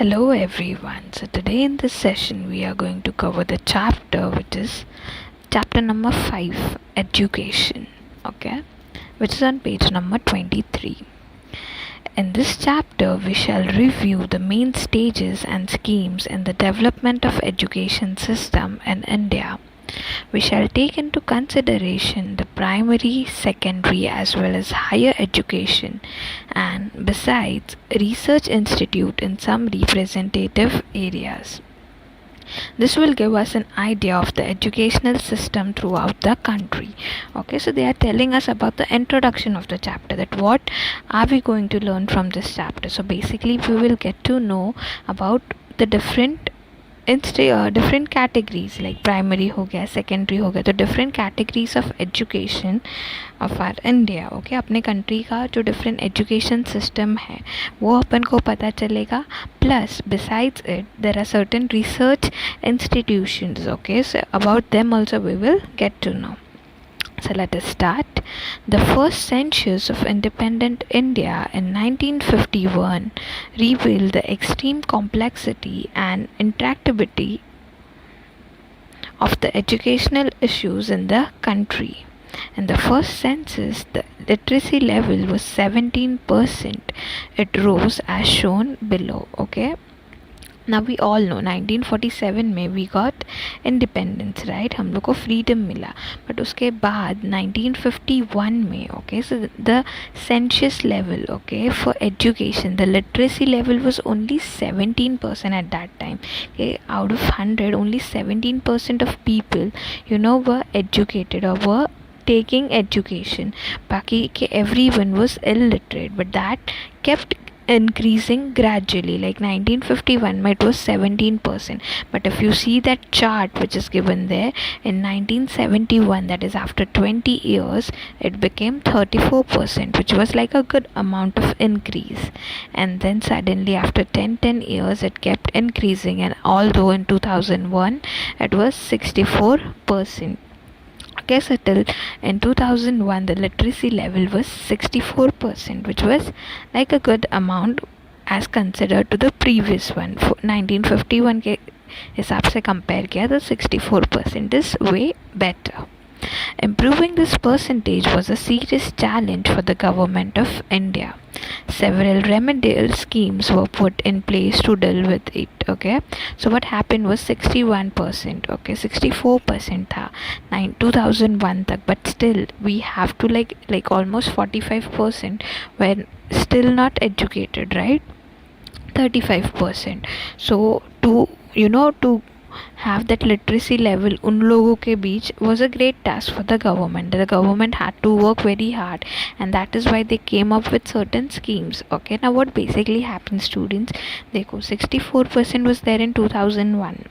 Hello everyone. So today in this session we are going to cover the chapter which is chapter number 5, education, okay, which is on page number 23. In this chapter we shall review the main stages and schemes in the development of education system in India. We shall take into consideration the primary, secondary as well as higher education, and besides research institute in some representative areas. This will give us an idea of the educational system throughout the country. Okay, so they are telling us about the introduction of the chapter, that what are we going to learn from this chapter. So basically we will get to know about the different categories like primary हो गया, secondary हो गया, तो different categories of education of our India. Okay, अपने country का जो different education system है वो अपन को पता चलेगा. Plus besides it there are certain research institutions. Okay, so about them also we will get to know. So let us start. The first census of independent India in 1951 revealed the extreme complexity and intractability of the educational issues in the country. In the first census, the literacy level was 17%. It rose as shown below. Okay. Now we all know 1947 में we got independence, right? हम लोग को freedom मिला. But उसके बाद 1951 में, okay, so the census level, okay, for education, the literacy level was only 17% at that time. Okay, out of 100, only 17% of people, were educated or were taking education. बाकी के everyone was illiterate, but that kept increasing gradually. Like 1951 it was 17%, but if you see that chart which is given there, in 1971, that is after 20 years, it became 34%, which was like a good amount of increase. And then suddenly after 10 years it kept increasing, and although in 2001 it was 64%. Okay, so till in 2001 the literacy level was 64%, which was like a good amount as considered to the previous one. For 1951 के हिसाब से compare किया तो 64% is way better. Improving this percentage was a serious challenge for the government of India. Several remedial schemes were put in place to deal with it. Okay, so what happened was 61%, okay, 64% था 2001 तक, but still we have to like almost 45% were still not educated, right? 35%. So to have that literacy level उन लोगों के बीच was a great task for the government. The government had to work very hard, and that is why they came up with certain schemes. Okay, now what basically happened, students, देखो 64% was there in 2001.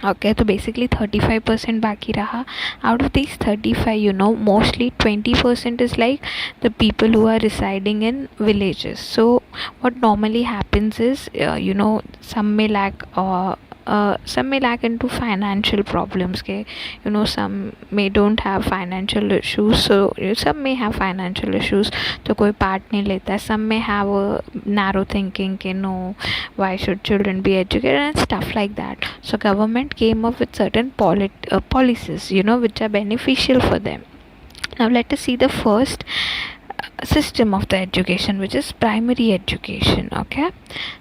Okay, so basically 35% बाकी रहा. Out of these 35, mostly 20% is like the people who are residing in villages. So what normally happens is, some may lack into financial problems के, some may don't have financial issues, so some may have financial issues तो कोई part नहीं लेता. Some may have a narrow thinking के no, why should children be educated and stuff like that. So government came up with certain policies which are beneficial for them. Now let us see the first system of the education, which is primary education. Okay,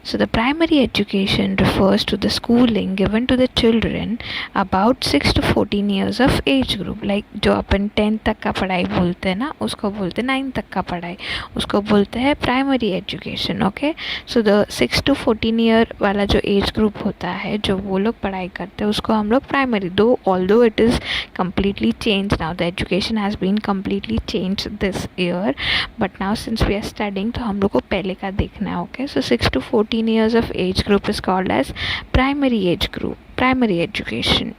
so the primary education refers to the schooling given to the children about 6 to 14 years of age group. Like जो अपन 10 तक का पढ़ाई बोलते हैं ना, उसको बोलते हैं 9 तक का पढ़ाई, उसको बोलते हैं primary education. Okay, so the 6 to 14 year वाला जो age group होता है, जो वो लोग पढ़ाई करते हैं, उसको हम लोग primary. Although it is completely changed now, the education has been completely changed this year, but now since we are studying तो हम लोग को पहले का देखना है. Okay, so 6 to 14 years of age group is called as primary age group, primary education.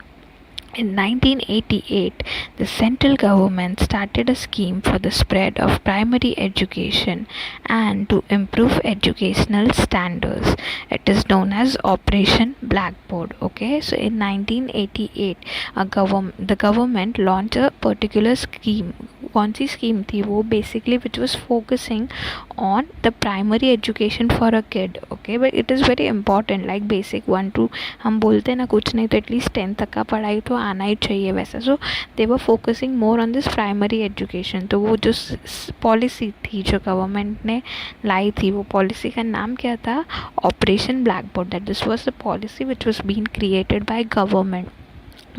In 1988, the central government started a scheme for the spread of primary education and to improve educational standards. It is known as Operation Blackboard. Okay, so in 1988, the government launched a particular scheme कौन सी scheme थी वो basically which was focusing on the primary education for a kid. Okay, but it is very important. Like basic 1 to हम बोलते हैं ना, कुछ नहीं तो एटलीस्ट 10 तक का पढ़ाई तो आना ही चाहिए वैसा. So they were focusing more on this primary education. तो वो जो पॉलिसी थी जो गवर्नमेंट ने लाई थी, वो पॉलिसी का नाम क्या था? Operation blackboard. That this was the policy which was been created by government.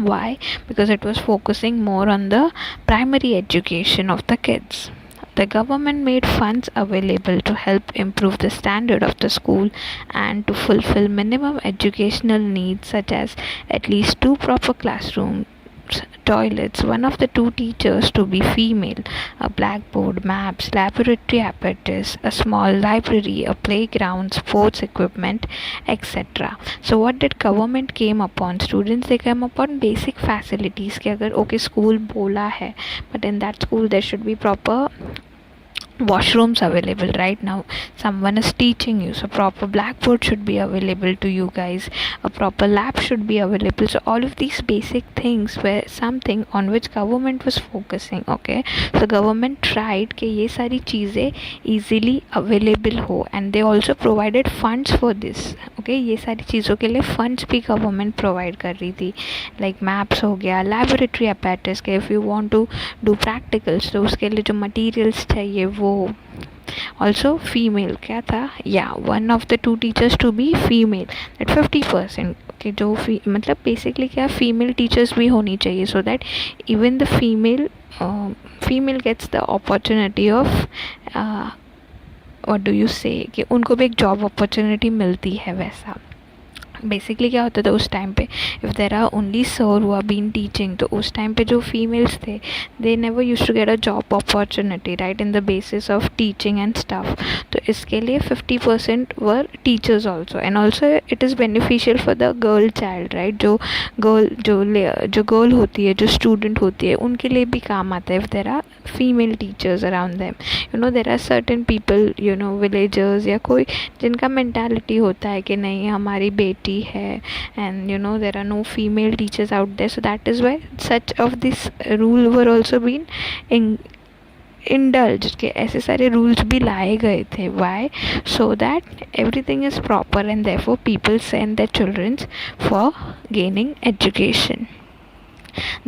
Why? Because it was focusing more on the primary education of the kids. The government made funds available to help improve the standard of the school and to fulfill minimum educational needs such as at least 2 proper classrooms, toilets, one of the 2 teachers to be female, a blackboard, maps, laboratory apparatus, a small library, a playground, sports equipment, etc. So what did government came upon? Students, they came upon basic facilities कि अगर okay school बोला है, but in that school there should be proper washrooms available. Right now someone is teaching you, so proper blackboard should be available to you guys, a proper lab should be available. So all of these basic things were something on which government was focusing. Okay, so government tried कि ये सारी चीज़ें easily available हो, and they also provided funds for this. Okay, ये सारी चीज़ों के लिए funds भी government provide कर रही थी. Like maps हो गया, laboratory apparatus के if you want to do practicals तो उसके लिए जो materials चाहिए वो. Also female क्या था? Yeah, one of the 2 teachers to be female. That 50%. Okay, जो मतलब basically क्या female teachers भी होनी चाहिए, so that even the female gets the opportunity of what do you say कि उनको भी एक job opportunity मिलती है वैसा. बेसिकली क्या होता था उस टाइम पे, if there are only sir who are been teaching, तो उस टाइम पे जो फीमेल्स थे they never used to get a job opportunity right in the basis of teaching and stuff. तो इसके लिए 50% were teachers also, and also it is beneficial for the girl child right. जो girl होती है, जो student होती है, उनके लिए भी काम आता है if there are female teachers around them. You know there are certain people, you know villagers या कोई जिनका मेंटालिटी होता है कि नहीं हमारी बेटी है, and you know there are no female teachers out there, so that is why such of this rule were also been indulged के ऐसे सारे rules भी लाए गए थे. Why? So that everything is proper and therefore people send their children for gaining education.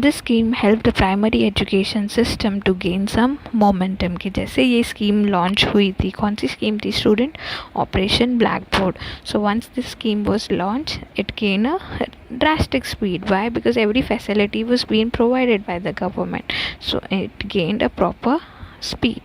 This scheme helped the primary education system to gain some momentum. कि जैसे ये स्कीम लॉन्च हुई थी, कौन सी स्कीम थी student? Operation blackboard. So once this scheme was launched, it gained a drastic speed. Why? Because every facility was being provided by the government, so it gained a proper speed.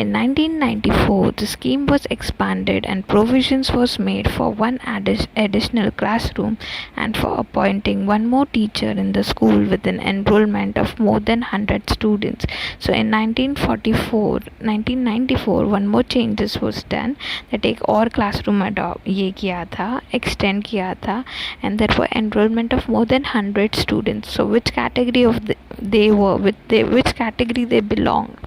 In 1994, the scheme was expanded and provisions was made for one additional classroom and for appointing one more teacher in the school with an enrollment of more than 100 students. So in 1994, one more changes was done, that एक और classroom ये किया था, extend किया था, and there were enrollment of more than 100 students. So which category of they were, which category they belonged?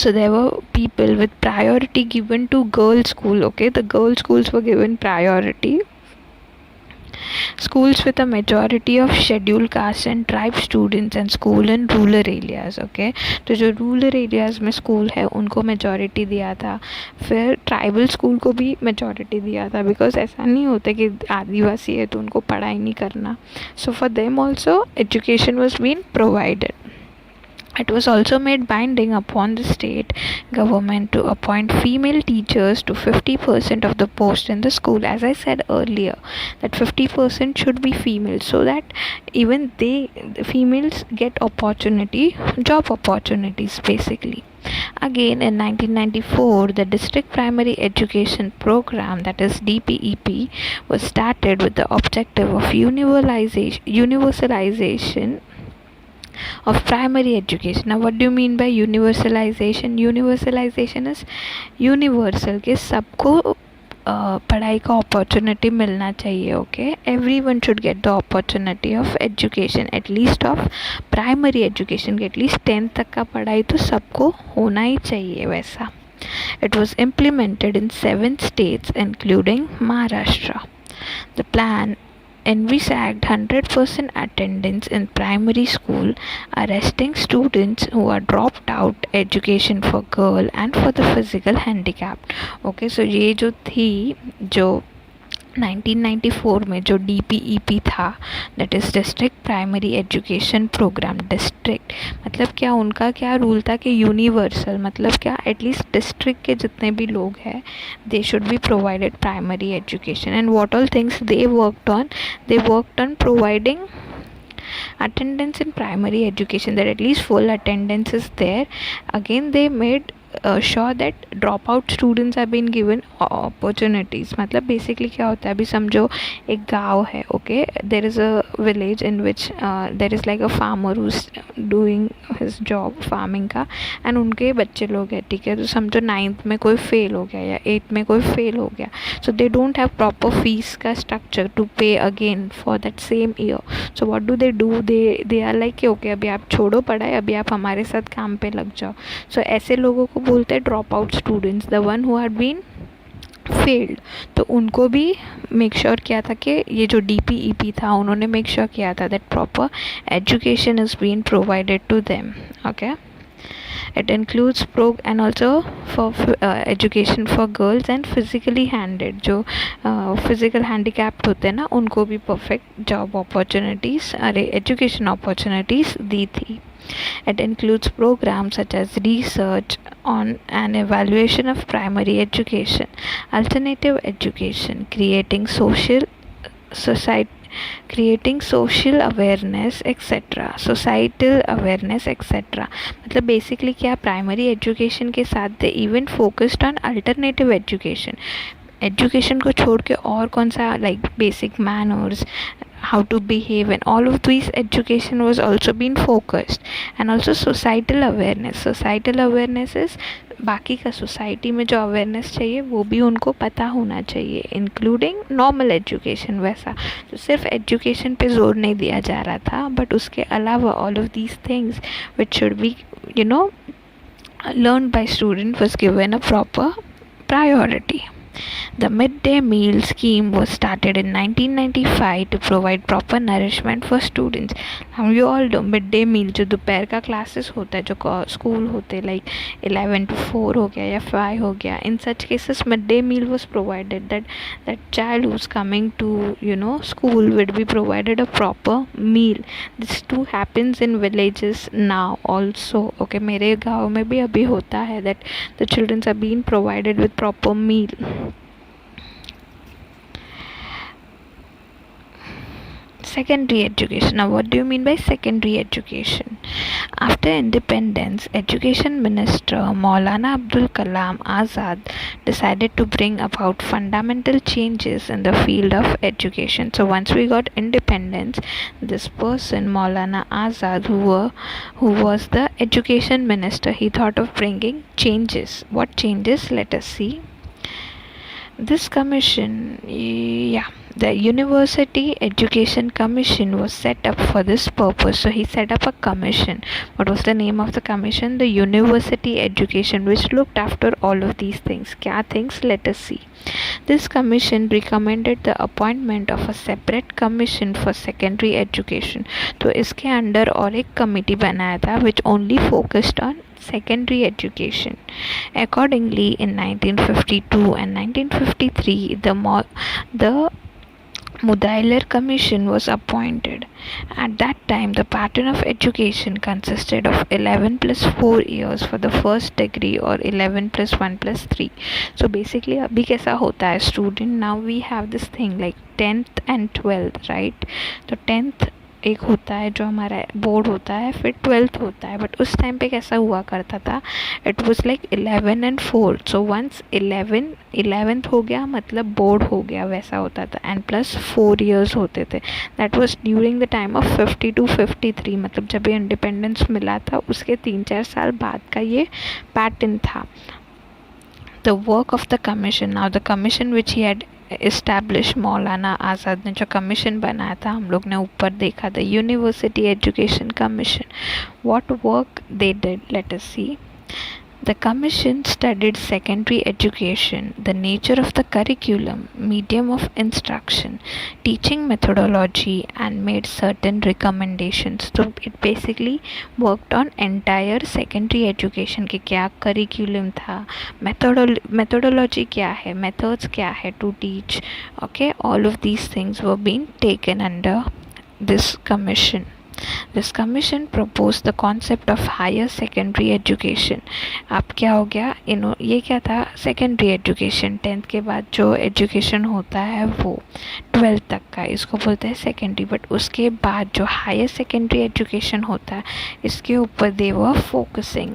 So there were people with priority given to girl school. Okay, the girl schools were given priority. Schools with a majority of scheduled caste and tribe students and school in rural areas. Okay, तो जो rural areas में school है उनको majority दिया था, फिर tribal school को भी majority दिया था, because ऐसा नहीं होता कि आदिवासी है तो उनको पढ़ाई नहीं करना. So for them also education was being provided. It was also made binding upon the state government to appoint female teachers to 50% of the post in the school. As I said earlier, that 50% should be female, so that even the females get job opportunities basically. Again, in 1994, the District Primary Education Program, that is DPEP, was started with the objective of universalization of primary education. Now what do you mean by universalization? Universalization is universal के सबको पढ़ाई का opportunity मिलना चाहिए. Okay, everyone should get the opportunity of education, at least of primary education, at least 10th तक का पढ़ाई तो सबको होना ही चाहिए वैसा. It was implemented in 7 states including Maharashtra. The plan envisaged 100% attendance in primary school, arresting students who are dropped out education for girl and for the physical handicapped. Okay, so ये जो थी जो 1994 में जो DPEP था, that is district primary education programme, district मतलब क्या, उनका क्या रूल था कि यूनिवर्सल मतलब क्या, एटलीस्ट डिस्ट्रिक्ट के जितने भी लोग हैं they should be provided primary education. And what all things they worked on providing attendance in primary education, that at least full attendance is there. Again they made sure that dropout students are being given opportunities. मतलब basically क्या होता है, अभी समझो एक गांव है, okay, there is a village in which there is like a farmer who is doing his job farming का, एंड उनके बच्चे लोग हैं, ठीक है. तो समझो 9th में कोई फेल हो गया या 8th में कोई फेल हो गया, so they don't have proper fees का structure to pay again for that same year. So what do, they are like कि ओके अभी आप छोड़ो पढ़ाई, अभी आप हमारे साथ काम पे लग जाओ. सो ऐसे लोगों को बोलते हैं drop out students, the one who had been failed. तो उनको भी मेक श्योर किया था कि ये जो DPEP था, उन्होंने मेक श्योर किया था that proper education is been provided to them. Okay, it includes and also for education for girls and physically handed, जो physical handicapped होते हैं ना, उनको भी perfect job opportunities, education opportunities दी थी. It includes programs such as research on and evaluation of primary education, alternative education, creating social awareness etc, societal awareness etc. मतलब basically क्या, primary education के साथ they even focused on alternative education को छोड़ के और कौन सा, like basic manners, how to behave, and all of these education was also been focused. And also societal awareness is बाकी का सोसाइटी में जो अवेयरनेस चाहिए वो भी उनको पता होना चाहिए, इंक्लूडिंग नॉर्मल एजुकेशन. वैसा तो सिर्फ एजुकेशन पे जोर नहीं दिया जा रहा था, बट उसके अलावा all of these things which should be learn by student was given a proper priority. The midday meal scheme was started in 1995 to provide proper nourishment for students. Now you all know midday meal जो दोपहर का classes होता है, जो school होते हैं, like 11 to 4 हो गया या 5 हो गया, in such cases midday meal was provided, that child who's coming to school would be provided a proper meal. This too happens in villages now also. Okay, मेरे गाँव में भी अभी होता है that the children are being provided with proper meal. Secondary education. Now what do you mean by secondary education? After independence, Education Minister Maulana Abdul Kalam Azad decided to bring about fundamental changes in the field of education. So once we got independence, this person Maulana Azad, who was the education minister, he thought of bringing changes. What changes? Let us see. This commission, the University Education Commission was set up for this purpose. So he set up a commission. What was the name of the commission? The University Education, which looked after all of these things. Kya things? Let us see. This commission recommended the appointment of a separate commission for secondary education. तो इसके under और एक committee बनाया था which only focused on secondary education. Accordingly, in 1952 and 1953, the Mudaliar Commission was appointed. At that time, the pattern of education consisted of 11 plus 4 years for the first degree or 11 plus 1 plus 3. So basically, अभी कैसा होता है student? Now we have this thing like 10th and 12th, right? तो 10th एक होता है जो हमारा बोर्ड होता है, फिर 12th होता है. बट उस टाइम पे कैसा हुआ करता था, it was like 11 and 4. So once 11th हो गया मतलब बोर्ड हो गया, वैसा होता था. एंड प्लस 4 years होते थे. That was during the time of 50 to 53, मतलब जब ये इंडिपेंडेंस मिला था उसके 3-4 साल बाद का ये पैटर्न था. The work of the commission. Now the commission which he had establish, मौलाना आज़ाद ने जो कमीशन बनाया था, हम लोग ने ऊपर देखा था, university education commission. What work they did, let us see. The commission studied secondary education, the nature of the curriculum, medium of instruction, teaching methodology, and made certain recommendations. So it basically worked on entire secondary education कि क्या curriculum था, methodology क्या है, methods क्या है to teach. Okay, all of these things were being taken under this commission. This commission proposed the concept of higher secondary education. अब क्या हो गया, ये क्या था, secondary education 10th के बाद जो education होता है वो 12th तक का, इसको बोलते हैं secondary. बट उसके बाद जो higher secondary education होता है इसके ऊपर they were focusing.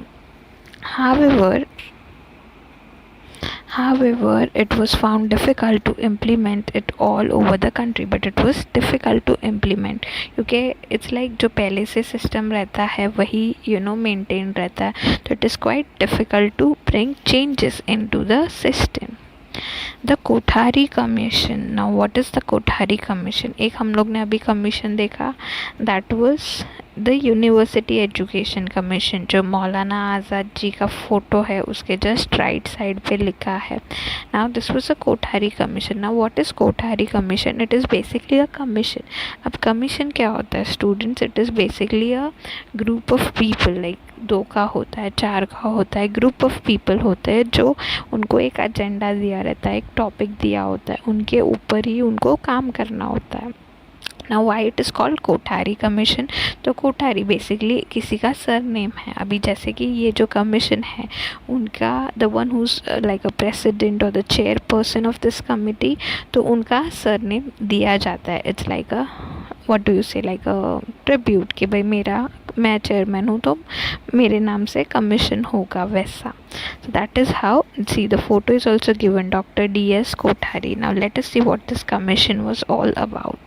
However, it was found difficult to implement it all over the country. But it was difficult to implement क्योंकि it's like जो पहले से system रहता है वही maintain रहता है. So it is quite difficult to bring changes into the system. The Kothari Commission. Now what is the Kothari Commission? एक हम लोग ने अभी commission देखा, that was the University Education Commission, जो मौलाना आज़ाद जी का फ़ोटो है उसके जस्ट राइट साइड पे लिखा है. Now this was a Kothari Commission. Now what is Kothari Commission? It is basically a commission. अब commission क्या होता है students? It is basically a group of people, like 2 का होता है, 4 का होता है, group of people होते हैं जो उनको एक एजेंडा दिया रहता है, एक टॉपिक दिया होता है, उनके ऊपर ही उनको काम करना होता है. Now why it is called Kothari Commission? तो कोठारी बेसिकली किसी का सर नेम है. अभी जैसे कि ये जो कमीशन है उनका the one who's like a president or the chairperson of this committee, तो उनका सर नेम दिया जाता है. It's like a what do you say, like a tribute कि भाई मैं चेयरमैन हूँ तो मेरे नाम से कमीशन होगा वैसा. So that is how, see the photo is also given, Dr. D.S. Kothari. Now let us see what this commission was all about.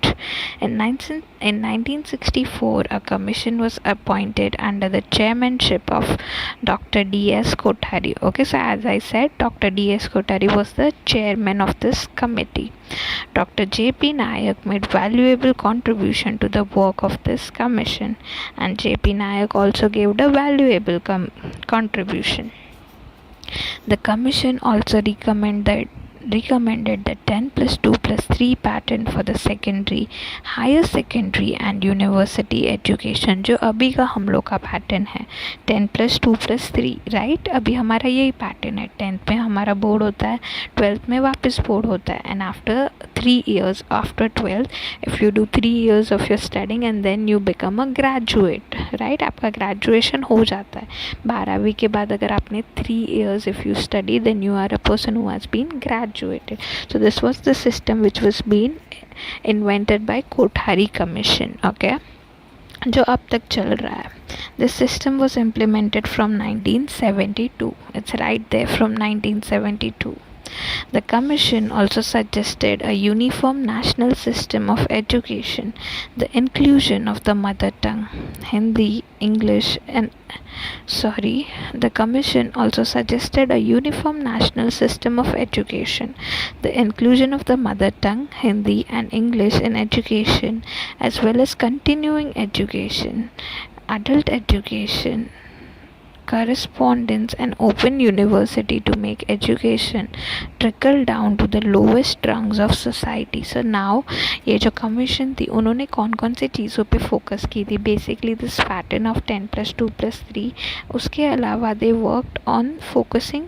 In 1964, a commission was appointed under the chairmanship of Dr. D.S. Kothari. Okay, so as I said, Dr. D.S. Kothari was the chairman of this committee. Dr. J.P. Nayak made valuable contribution to the work of this commission, and J.P. Nayak also gave a valuable contribution. The commission also recommended the 10+2+3 pattern for the secondary, higher secondary and university education, जो अभी का हम लोग का pattern है 10+2+3, right. अभी हमारा यही पैटर्न है. 10th में हमारा बोर्ड होता है, 12th में वापस बोर्ड होता है, and after 3 years after 12th, if you do 3 years of your studying and then you become a graduate, right, आपका ग्रेजुएशन हो जाता है. 12वीं के बाद अगर आपने 3 years if you study, then you are a person who has been graduated. So this was the system which was being invented by Kothari Commission. Okay, जो अब तक चल रहा है. This system was implemented from 1972. It's right there, from 1972. The commission also suggested a uniform national system of education, the inclusion of the mother tongue, Hindi, English and the commission also suggested a uniform national system of education, the inclusion of the mother tongue, Hindi and English in education, as well as continuing education, adult education, correspondence and open university to make education trickle down to the lowest rungs of society. So now ये जो commission थी उन्होंने कौन सी चीज़ों पे focus की थी? Basically this pattern of 10+2+3. उसके अलावा they worked on focusing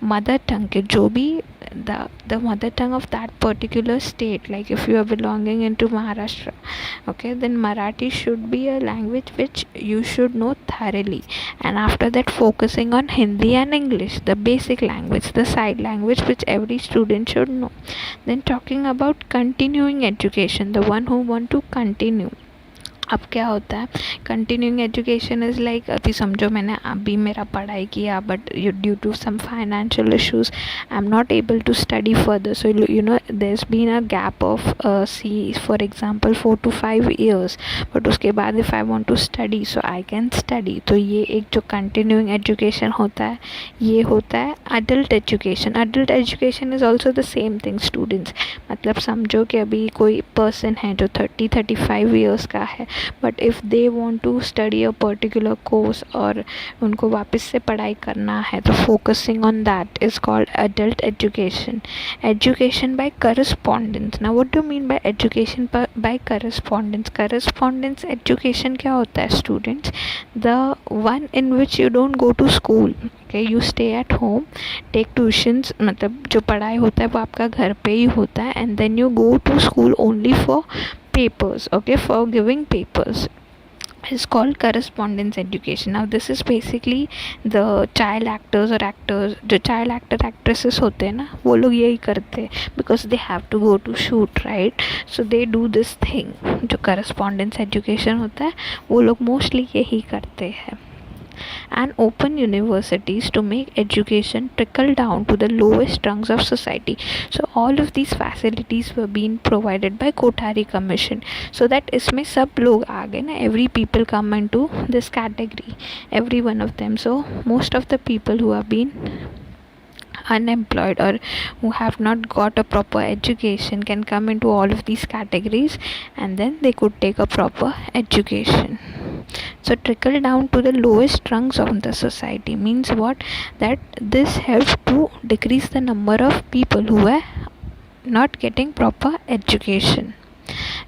mother tongue के जो भी the mother tongue of that particular state, like if you are belonging into Maharashtra, okay, then Marathi should be a language which you should know thoroughly, and after that focusing on Hindi and English, the basic language, the side language which every student should know. Then talking about continuing education, the one who want to continue. अब क्या होता है, continuing education is like, अभी समझो मैंने अभी मेरा पढ़ाई किया but due to some financial issues I am not able to study further, so you know there is been a gap of see for example 4 to 5 years, but उसके बाद if I want to study so I can study. तो ये एक जो continuing education होता है ये होता है adult education. Adult education is also the same thing students. मतलब समझो कि अभी कोई पर्सन है जो 30-35 years का है, but if they want to study a particular course और उनको वापस से पढ़ाई करना है तो focusing on that is called adult education. Education by correspondence. Now what do you mean by education by correspondence? Correspondence education क्या होता है students? The one in which you don't go to school. Okay, you stay at home, take tuitions. मतलब जो पढ़ाई होता है वो आपका घर पे ही होता है, and then you go to school only for papers. Okay, for giving papers is called correspondence education. Now this is basically the child actors or actors, जो child actor actresses होते हैं ना, वो लोग यही करते हैं because they have to go to shoot, right? So they do this thing. जो correspondence education होता है वो लोग mostly यही करते हैं. And open universities to make education trickle down to the lowest rungs of society. So all of these facilities were being provided by Kothari Commission, so that इसमें सब लोग आ गए ना, every people come into this category, every one of them. So most of the people who have been unemployed or who have not got a proper education can come into all of these categories, and then they could take a proper education. So trickle down to the lowest rungs of the society means what? That this helps to decrease the number of people who are not getting proper education.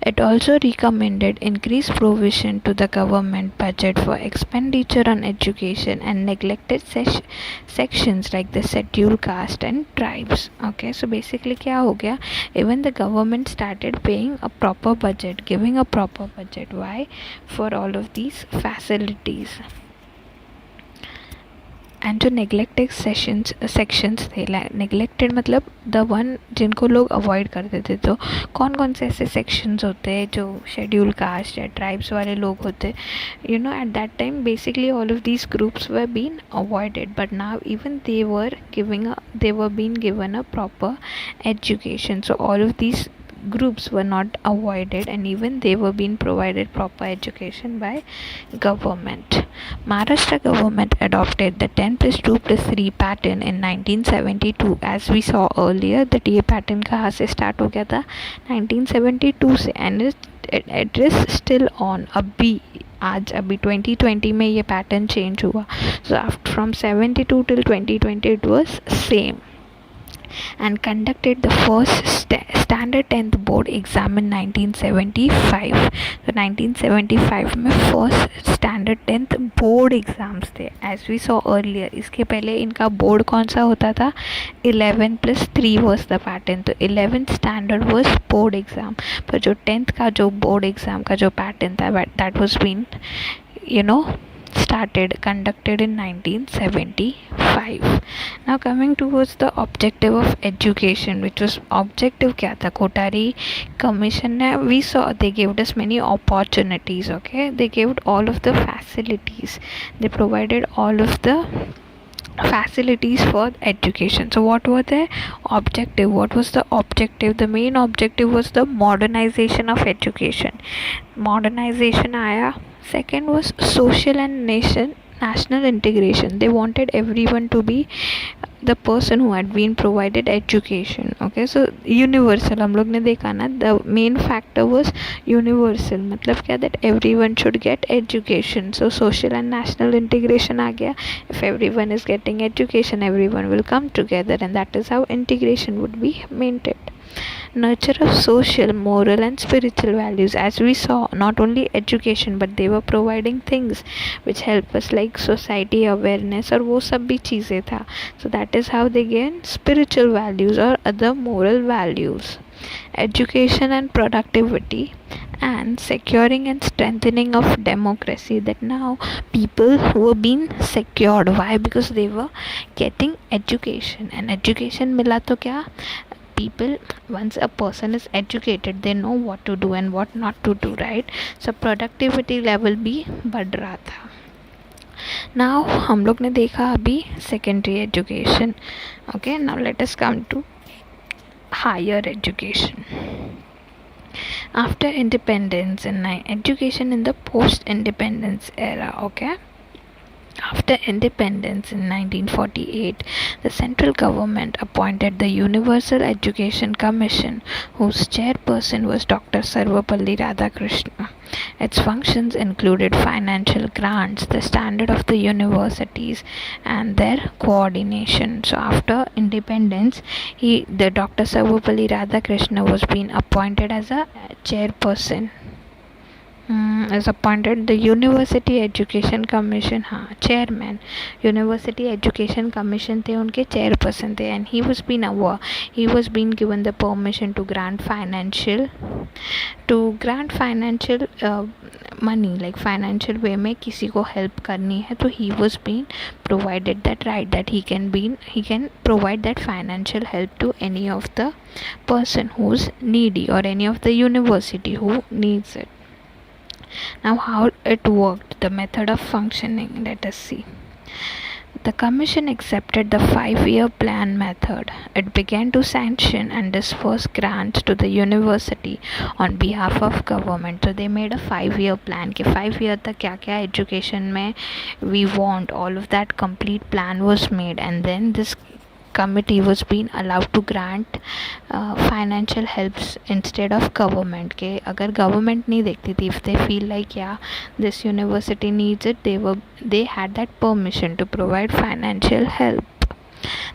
It also recommended increased provision to the government budget for expenditure on education and neglected sections like the scheduled caste and tribes. Okay, so basically क्या हो गया? Even the government started paying a proper budget, giving a proper budget. Why? For all of these facilities. And जो neglected sections थे, neglected मतलब the one जिनको लोग avoid करते थे, तो कौन कौन से ऐसे सेक्शंस होते हैं जो शेड्यूल कास्ट या ट्राइब्स वाले लोग होते, you know, at that time basically all of these groups were been avoided, but now even they were being given a proper education. So all of these groups were not avoided, and even they were being provided proper education by government. Maharashtra government adopted the 10+2+3 pattern in 1972. As we saw earlier that ये pattern कहाँ से start हो गया था? 1972 से, and it is still on. अभी 2020 में ये pattern change हुआ. So from 72 till 2020 it was same, and conducted the first standard 10th board exam in 1975. So 1975 में first standard 10th board exams थे, as we saw earlier. इसके पहले इनका board कौन सा होता था? 11+3 was the pattern. तो 11th standard was board exam, पर जो 10th का जो board exam का जो pattern था, that was been, you know, conducted in 1975. Now coming towards the objective of education, which was objective क्या था? Kothari Commission ने, we saw they gave us many opportunities. Okay, they gave all of the facilities, they provided all of the facilities for education. So what were the objective? What was the objective? The main objective was the modernization of education. Modernization आया. Second was social and national integration. They wanted everyone to be the person who had been provided education. Okay, so universal हम लोग ने देखा ना, the main factor was universal. मतलब क्या? That everyone should get education. So social and national integration आ गया. If everyone is getting education, everyone will come together, and that is how integration would be maintained. Nurture of social, moral and spiritual values. As we saw, not only education, but they were providing things which help us like society awareness, और वो सब भी चीज़ें था. So that is how they gain spiritual values or other moral values. Education and productivity, and securing and strengthening of democracy. That now people were being secured. Why? Because they were getting education, and education मिला तो क्या? People, once a person is educated, they know what to do and what not to do, right? So productivity level भी बढ़ रहा था. Now हम लोग ने देखा अभी secondary education. Okay, now let us come to higher education. After independence and education in the post-independence era. Okay, after independence in 1948, the central government appointed the Universal Education Commission, whose chairperson was Dr. Sarvapalli Radhakrishna. Its functions included financial grants, the standard of the universities, and their coordination. So after independence, the Dr. Sarvepalli Radhakrishna was being appointed as a chairperson. Is appointed the University Education Commission chairman. University Education Commission थे उनके chairperson थे, and he was being given the permission to grant financial money, like financial way में किसी को help करनी है तो he was being provided that right that he can provide that financial help to any of the person who's needy or any of the university who needs it. Now, how it worked, the method of functioning, let us see. The commission accepted the 5-year plan method. It began to sanction and disperse grants to the university on behalf of government. So they made a 5-year plan कि 5 year तक क्या क्या education में we want, all of that complete plan was made, and then this committee was being allowed to grant financial helps instead of government. के अगर government नहीं देखती थी, if they feel like this university needs it, they had that permission to provide financial help.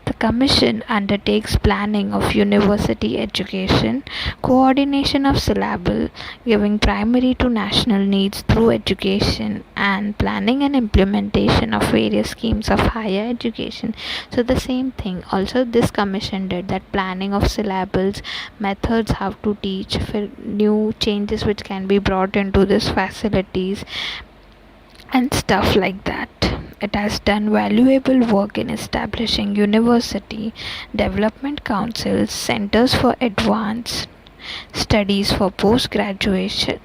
The commission undertakes planning of university education, coordination of syllabus, giving primary to national needs through education, and planning and implementation of various schemes of higher education. So the same thing also this commission did, that planning of syllabus, methods how to teach, new changes which can be brought into these facilities and stuff like that. It has done valuable work in establishing university development councils, centers for advanced studies for postgraduate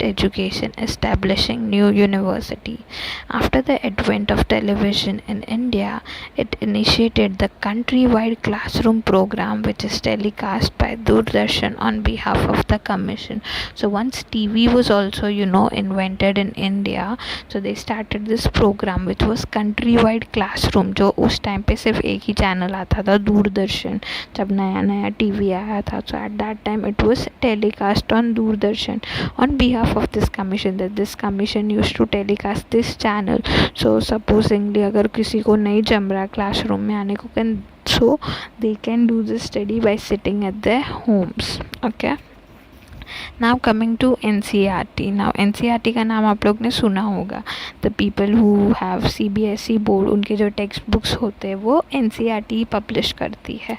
education, establishing new university. After the advent of television in India, it initiated the countrywide classroom program, which is telecast by Doordarshan on behalf of the commission. So once TV was also invented in India, so they started this program which was countrywide classroom, जो उस time पे सिर्फ एक ही channel आता था, दूरदर्शन, जब नया नया टीवी आया था. So at that time it was telecast on Doordarshan on behalf of this commission, that this commission used to telecast this channel. So supposingly अगर किसी को नहीं जम रहा क्लासरूम में आने को, so they can do this study by sitting at their homes. Okay. Now coming to NCERT. Now NCERT का नाम आप लोग ने सुना होगा. The people who have CBSE board, उनके जो टेक्स्ट बुक्स होते हैं वो NCERT पब्लिश करती है.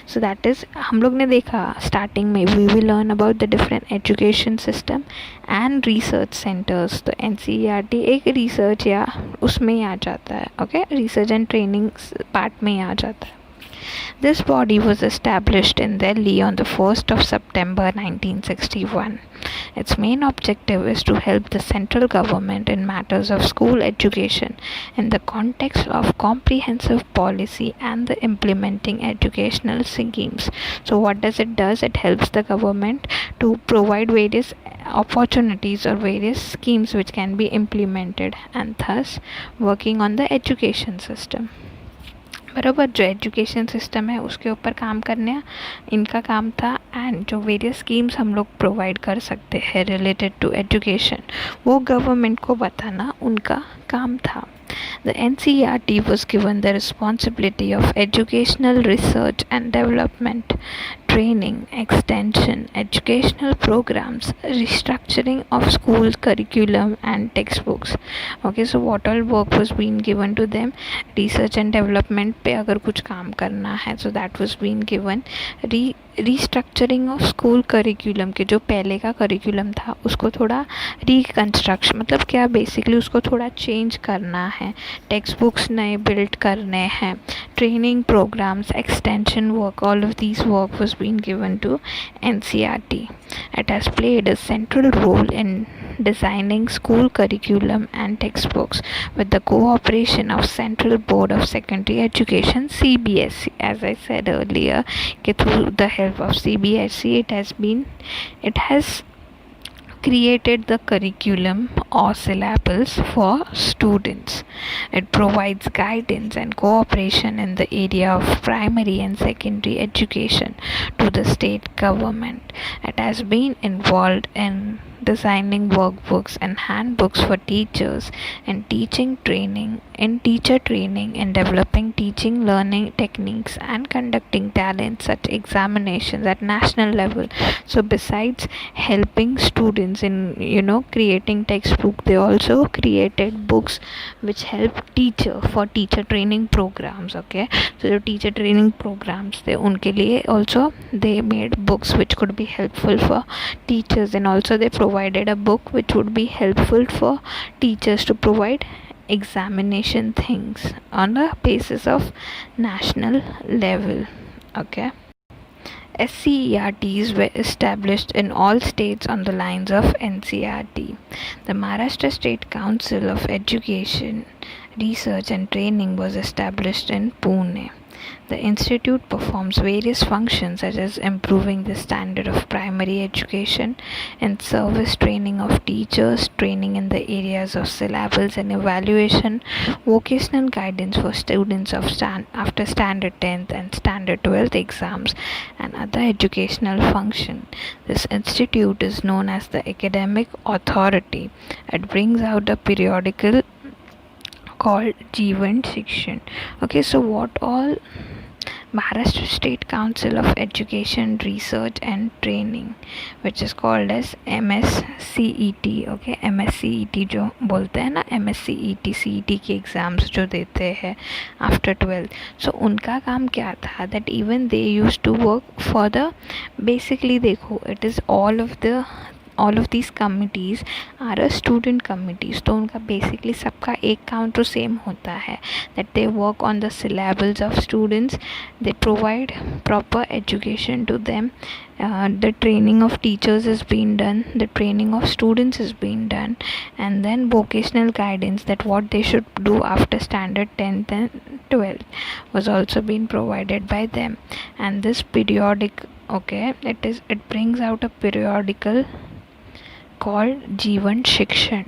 So that is, हम लोग ने देखा स्टार्टिंग में we will learn about the different education system and research centers. तो NCERT एक रिसर्च या उसमें ही आ जाता है. Okay, research and training part में ही आ जाता है. This body was established in Delhi on the 1st of September 1961. Its main objective is to help the central government in matters of school education in the context of comprehensive policy and the implementing educational schemes. So what does it do? It helps the government to provide various opportunities or various schemes which can be implemented, and thus working on the education system. बराबर, जो education system है उसके ऊपर काम करने इनका काम था, एंड जो वेरियस स्कीम्स हम लोग प्रोवाइड कर सकते हैं रिलेटेड टू एजुकेशन वो गवर्नमेंट को बताना उनका काम था. The NCERT was given the responsibility of educational research and development, training, extension, educational programs, restructuring of school curriculum and textbooks. Okay, so what all work was being given to them? Research and development पे अगर कुछ काम करना है, so that was being given. Restructuring of school curriculum के जो पहले का करिकुलम था उसको थोड़ा रिकन्स्ट्रक्शन, मतलब क्या बेसिकली उसको थोड़ा चेंज करना है, टेक्स्ट बुक्स नए बिल्ड करने हैं, training programmes, extension work, all of these work was being given to NCERT. It has played a central role in designing school curriculum and textbooks with the cooperation of Central Board of Secondary Education CBSE. As I said earlier, through the help of CBSE it has created the curriculum or syllabus for students. It provides guidance and cooperation in the area of primary and secondary education to the state government. It has been involved in designing workbooks and handbooks for teachers, and teacher training, and developing teaching learning techniques, and conducting talent such examinations at national level. So besides helping students in creating textbook, they also created books which help teacher for teacher training programs. Okay, so the teacher training programs, they unke liye also they made books which could be helpful for teachers, and also they provided a book which would be helpful for teachers to provide examination things on a basis of national level. Okay, SCERTs were established in all states on the lines of NCERT. The Maharashtra State Council of Education, Research and Training was established in Pune. The institute performs various functions such as improving the standard of primary education and service training of teachers, training in the areas of syllables and evaluation, vocational guidance for students after standard 10th and standard 12th exams, and other educational function. This institute is known as the Academic Authority. It brings out a periodical called Jeevan Shikshan. Okay, so what all Maharashtra State Council of Education, Research and Training, which is called as MSCET. Okay, MSCET जो बोलते हैं ना, MSCET CET के exams जो देते हैं after 12th, सो उनका काम क्या था, that even they used to work for the, basically देखो, it is all of these committees are a student committees. तो उनका basically सबका एक काम तो सेम होता है, that they work on the syllables of students, they provide proper education to them, the training of teachers is being done, the training of students is being done, and then vocational guidance, that what they should do after standard 10th and 12th was also being provided by them. And this periodic, okay, it brings out a periodical called जीवन शिक्षण.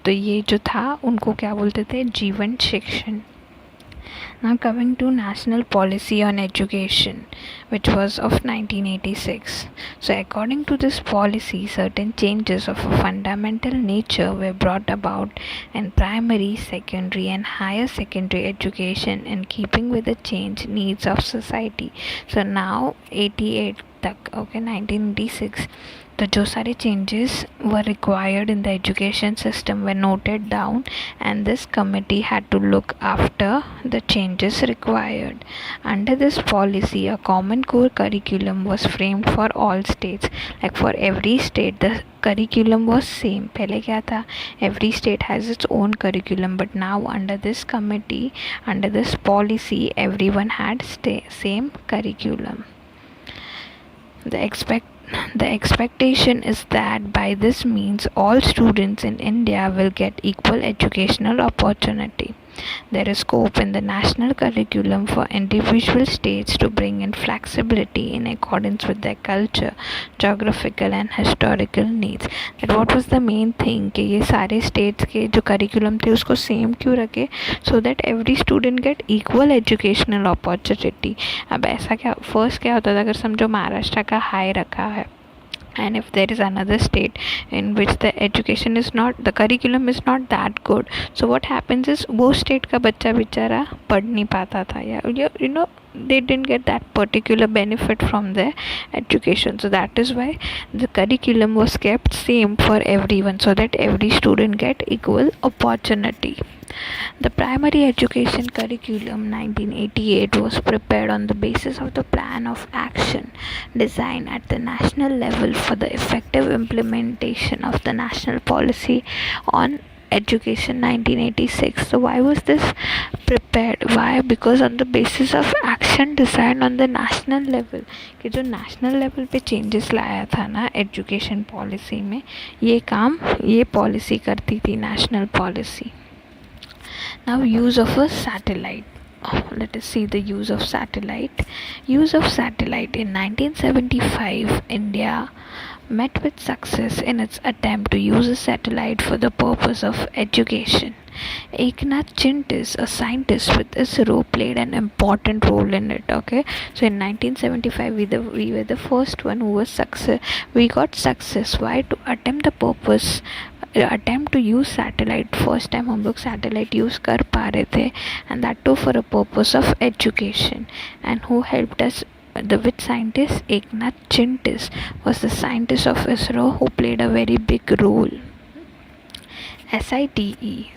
तो ये जो था उनको क्या बोलते थे, जीवन शिक्षण. Now coming to National Policy on Education, which was of 1986. So according to this policy, certain changes of a fundamental nature were brought about in primary, secondary and higher secondary education in keeping with the changed needs of society. So now 88 तक, okay, 1986, तो जो सारे changes were required in the education system were noted down, and this committee had to look after the changes required. Under this policy, a common core curriculum was framed for all states. Like for every state, the curriculum was same. पहले क्या था, every state has its own curriculum, but now under this committee, under this policy, everyone had same curriculum. The expectation is that by this means all students in India will get equal educational opportunity. There is scope in the national curriculum for individual states to bring in flexibility in accordance with their culture, geographical and historical needs. That what was the main thing कि ये सारे states के जो curriculum थे उसको same क्यों रखे, so that every student get equal educational opportunity. अब ऐसा क्या first क्या होता था, अगर समझो महाराष्ट्र का high रखा है, and if there is another state in which the education is not, the curriculum is not that good, so what happens is वो state का बच्चा बेचारा पढ़ नहीं पाता था, या you know they didn't get that particular benefit from their education. So that is why the curriculum was kept same for everyone, so that every student get equal opportunity. The primary education curriculum 1988 was prepared on the basis of the plan of action designed at the national level for the effective implementation of the national policy on education 1986. So why was this prepared? Why? Because on the basis of action designed on the national level, कि जो national level पे changes लाया था ना education policy में, ये काम ये policy करती थी, national policy. Now use of a satellite. Let us see the use of satellite. Use of satellite in 1975, India met with success in its attempt to use a satellite for the purpose of education. Eknath Chintis, a scientist with ISRO, played an important role in it. Okay, so in 1975, we were the first one who was success. We got success. Why? To attempt to use satellite. First time हम लोग satellite use कर पा रहे थे, and that too for a purpose of education. And who helped us? The which scientist? Eknath Chintis was the scientist of ISRO who played a very big role. SITE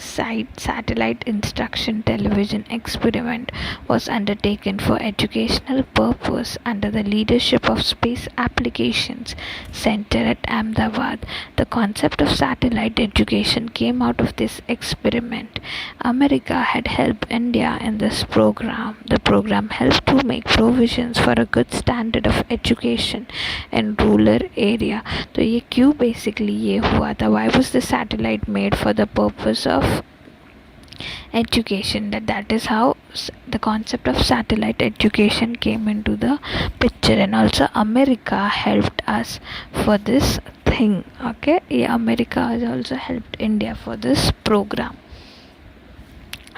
Satellite Instruction Television Experiment was undertaken for educational purpose under the leadership of Space Applications Center at Ahmedabad. The concept of satellite education came out of this experiment. America had helped India in this program. The program helped to make provisions for a good standard of education in rural area. तो ये क्यों basically ये हुआ था? Why was the satellite made? For the purpose of education. That is how the concept of satellite education came into the picture. And also America helped us for this thing. Okay, yeah, America has also helped India for this program.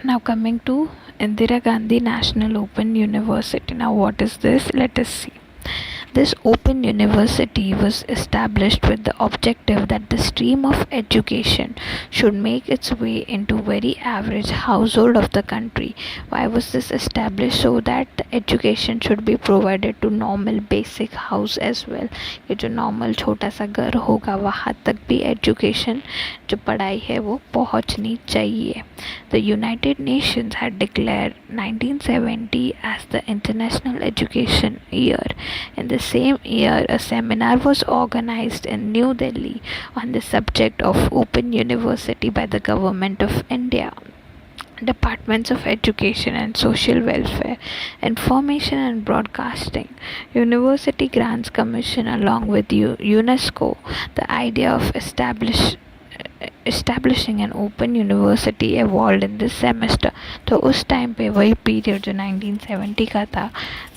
Now coming to Indira Gandhi National Open University. Now what is this? Let us see. This open university was established with the objective that the stream of education should make its way into very average household of the country. Why was this established? So that the education should be provided to normal basic house as well. ये जो normal छोटा सा घर होगा वहाँ तक भी education जो पढ़ाई है वो पहुँचनी चाहिए. The United Nations had declared 1970 as the International Education Year. In the same year, a seminar was organized in New Delhi on the subject of Open University by the Government of India. Departments of Education and Social Welfare, Information and Broadcasting, University Grants Commission along with UNESCO. The idea of establishing an open university evolved in this semester. तो उस time पे वही period जो 1970 का था,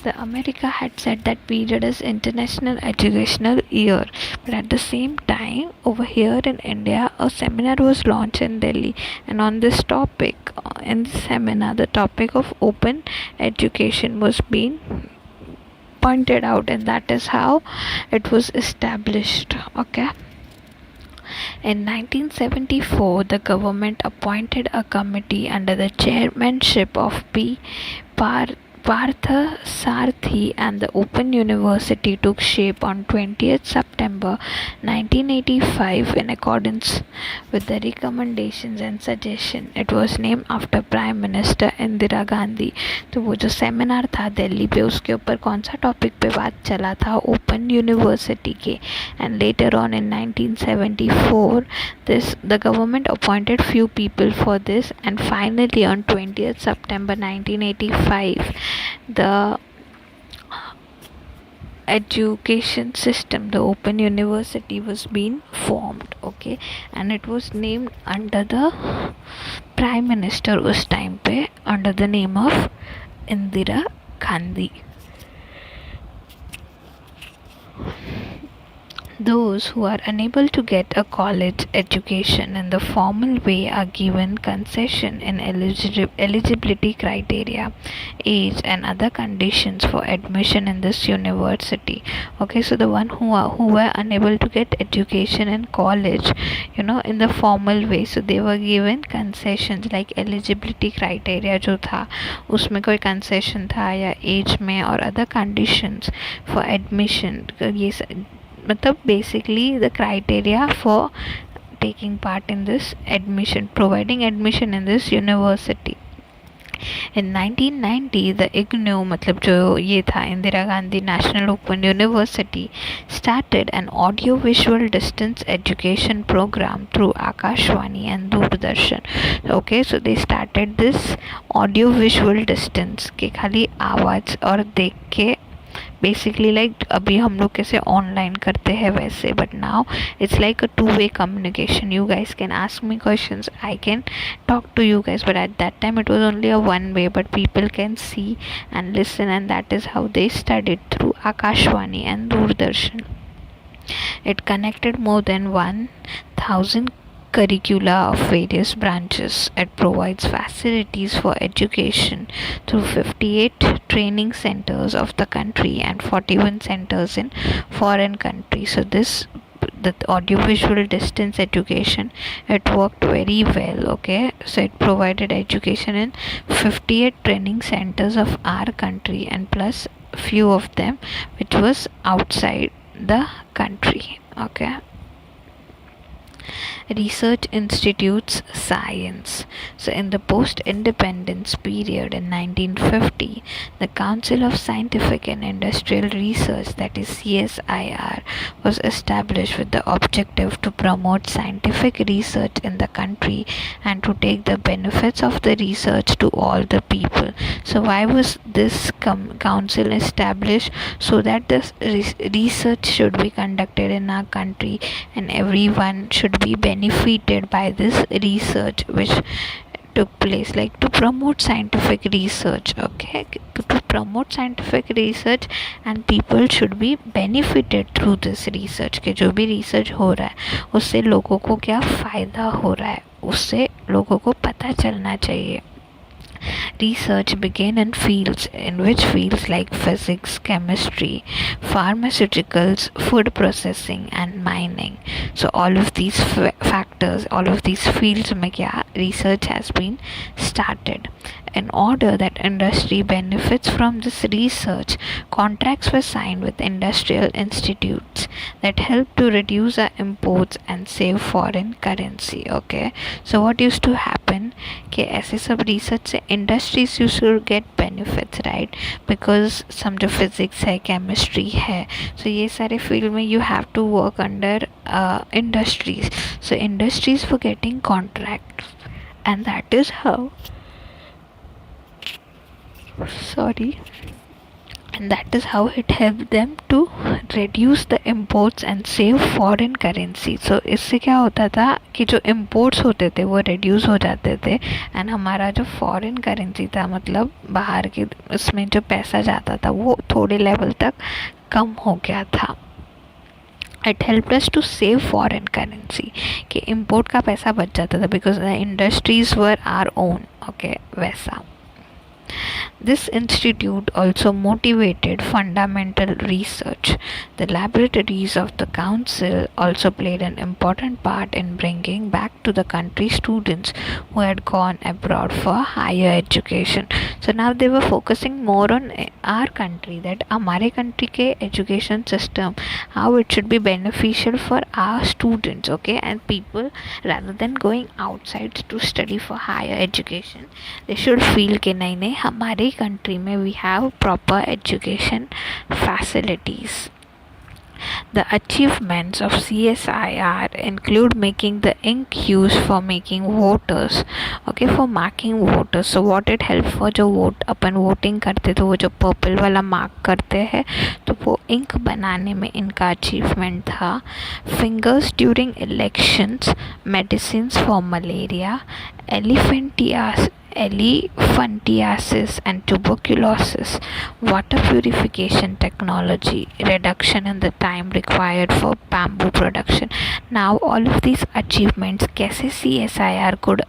the America had said that period is International Educational Year. But at the same time, over here in India, a seminar was launched in Delhi, and on this topic, in this seminar, the topic of open education was being pointed out, and that is how it was established. Okay. In 1974, the government appointed a committee under the chairmanship of P. Partha Sarthi, and the Open University took shape on 20th September 1985 in accordance with the recommendations and suggestions. It was named after Prime Minister Indira Gandhi. तो वो जो seminar था दिल्ली पे उसके ऊपर कौन सा topic पे बात चला था? ओपन यूनिवर्सिटी के. And later on in 1974, the government appointed few people for this, and finally on 20th September 1985 the education system, the open university, was being formed. Okay, and it was named under the prime minister उस time पे under the name of Indira Gandhi. Those who are unable to get a college education in the formal way are given concession in eligibility criteria, age and other conditions for admission in this university. Okay, so the one who were unable to get education in college, in the formal way, so they were given concessions like eligibility criteria जो था उसमें कोई concession था या age में और other conditions for admission. ये मतलब basically the criteria for taking part in this admission, providing admission in this university. In 1990, the IGNOU, मतलब जो ये था Indira Gandhi national open university, started an audio-visual distance education program through Akashvani and Doordarshan. Okay, so they started this audio-visual distance के खाली आवाज़ और देख के basically like अभी हम लोग कैसे ऑनलाइन करते हैं वैसे, but now it's like a two-way communication. You guys can ask me questions, I can talk to you guys, but at that time it was only a one way, but people can see and listen, and that is how they studied through Akashvani and Doordarshan. It connected more than 1,000 curricula of various branches. It provides facilities for education through 58 training centers of the country and 41 centers in foreign countries. So this, the audiovisual distance education, it worked very well. Okay, so it provided education in 58 training centers of our country and plus few of them which was outside the country. Okay, research institutes science. So in the post-independence period in 1950, the Council of Scientific and Industrial Research, that is CSIR, was established with the objective to promote scientific research in the country and to take the benefits of the research to all the people. So why was this council established? So that this research should be conducted in our country and everyone should be benefited by this research which took place, like to promote scientific research. Okay, to promote scientific research and people should be benefited through this research. कि जो भी research हो रहा है उससे लोगों को क्या फ़ायदा हो रहा है, उससे लोगों को पता चलना चाहिए. Research began in fields like physics, chemistry, pharmaceuticals, food processing and mining. So all of these factors, all of these fields में क्या research has been started. In order that industry benefits from this research, contracts were signed with industrial institutes that help to reduce our imports and save foreign currency. Okay, so what used to happen कि ऐसे सब research से industries used to get benefits, right? Because some जो physics है, chemistry है, so ये सारे field में you have to work under industries. So industries were getting contracts and that is how and that is how it helped them to reduce the imports and save foreign currency. So इससे क्या होता था कि जो imports होते थे वो reduce हो जाते थे and हमारा जो foreign currency था, मतलब बाहर के उसमें जो पैसा जाता था वो थोड़े level तक कम हो गया था. It helped us to save foreign currency कि import का पैसा बच जाता था because the industries were our own. Okay, वैसा. This institute also motivated fundamental research. The laboratories of the council also played an important part in bringing back to the country students who had gone abroad for higher education. So now they were focusing more on our country, that हमारे country के education system, how it should be beneficial for our students. Okay, and people, rather than going outside to study for higher education, they should feel कि नहीं हमारे country में we have proper education facilities. The achievements of CSIR include making the ink used for making voters, okay, for marking voters. So what it helps for जो vote अपन voting करते तो वो जो purple वाला मार्क करते हैं तो वो इंक बनाने में इनका अचीवमेंट था. Fingers during elections, medicines for malaria, elephantiasis and tuberculosis, water purification technology, reduction in the time required for bamboo production. Now all of these achievements कैसे CSIR could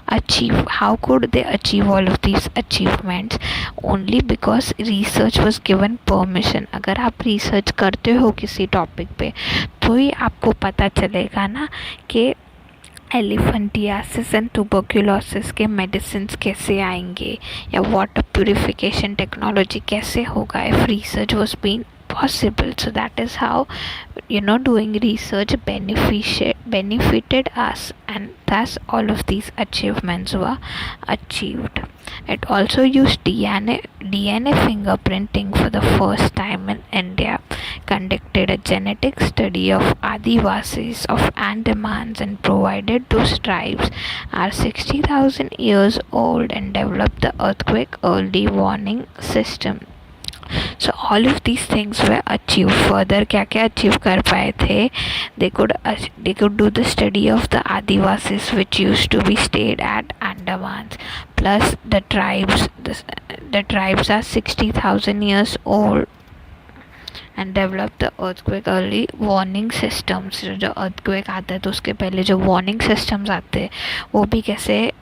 achieve, how could they achieve all of these achievements? Only because research was given permission. अगर आप research करते हो किसी topic पे तो ही आपको पता चलेगा ना कि एलिफेंटियासिस एंड ट्यूबरक्यूलोसिस के मेडिसिन कैसे आएंगे या वाटर प्यूरिफिकेशन टेक्नोलॉजी कैसे होगा if research was being possible. So that is how doing research benefited us, and thus all of these achievements were achieved. It also used DNA fingerprinting for the first time in India, conducted a genetic study of Adivasis of Andamans and provided those tribes are 60,000 years old and developed the earthquake early warning system. So all of these things were achieved. Further क्या क्या achieve कर पाए थे? They could do the study of the Adivasis which used to be stayed at Andamans. Plus the tribes are 60,000 years old and develop the earthquake early warning systems. जो earthquake आता है तो उसके पहले जो warning systems आते हैं वो भी कैसे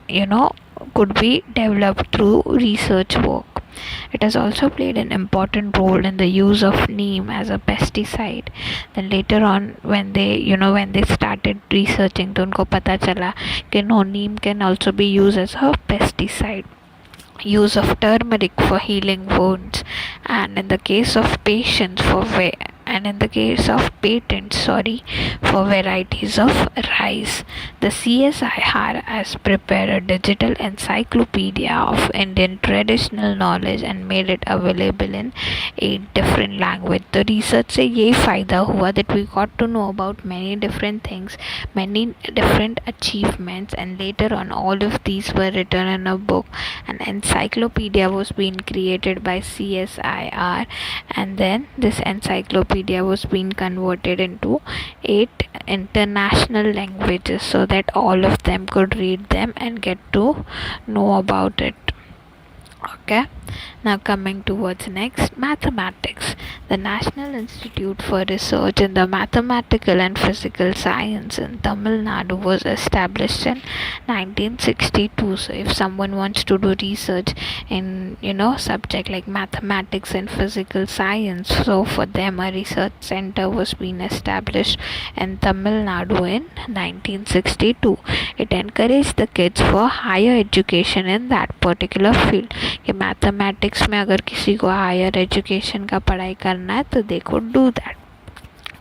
could be developed through research work. It has also played an important role in the use of neem as a pesticide. Then later on, when they started researching, तो उनको पता चला कि neem can also be used as a pesticide. Use of turmeric for healing wounds, and in the case of patents for varieties of rice. The CSIR has prepared a digital encyclopedia of Indian traditional knowledge and made it available in 8 different languages. The research से ये फ़ायदा हुआ that we got to know about many different things, many different achievements, and later on all of these were written in a book. An encyclopedia was being created by CSIR, and then this encyclopedia was being converted into 8 international languages so that all of them could read them and get to know about it. Okay, now coming towards next, mathematics. The National Institute for Research in the Mathematical and Physical Science in Tamil Nadu was established in 1962. So if someone wants to do research in subject like mathematics and physical science, so for them a research center was being established in Tamil Nadu in 1962. It encouraged the kids for higher education in that particular field. कि mathematics में अगर किसी को higher education का पढ़ाई करना है तो they could do that.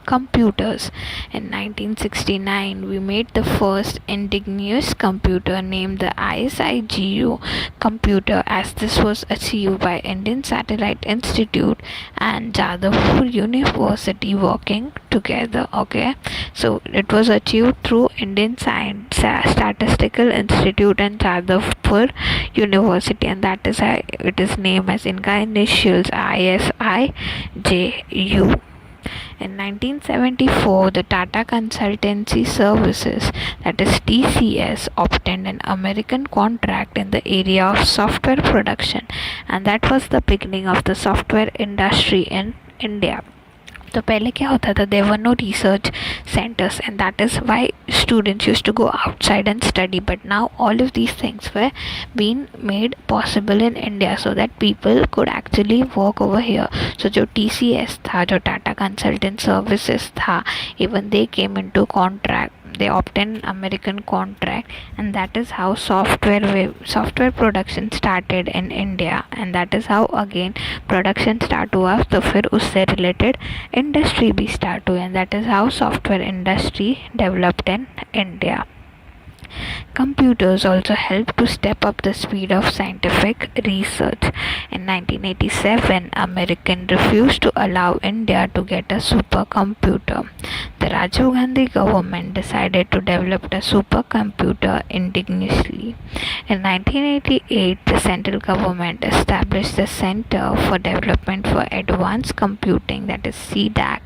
Computers. In 1969, we made the first indigenous computer named the ISIGU computer, as this was achieved by Indian Satellite Institute and Jadavpur University working together. Okay, so it was achieved through Indian Statistical Institute and Jadavpur University, and that is how it is named as inka initials ISIJU. In 1974, the Tata Consultancy Services, that is TCS, obtained an American contract in the area of software production, and that was the beginning of the software industry in India. तो पहले क्या होता था, there were no research centers, and that is why students used to go outside and study. But now all of these things were being made possible in India so that people could actually work over here. So जो TCS था, जो Tata Consultant Services था, even they came into contract. They obtained American contract, and that is how software production started in India, and that is how again production start हुआ, तो फिर उससे related industry भी start हुई, and that is how software industry developed in India. Computers also helped to step up the speed of scientific research. In 1987, Americans refused to allow India to get a supercomputer. The Rajiv Gandhi government decided to develop a supercomputer indigenously. In 1988, the central government established the Center for Development for Advanced Computing, that is CDAC,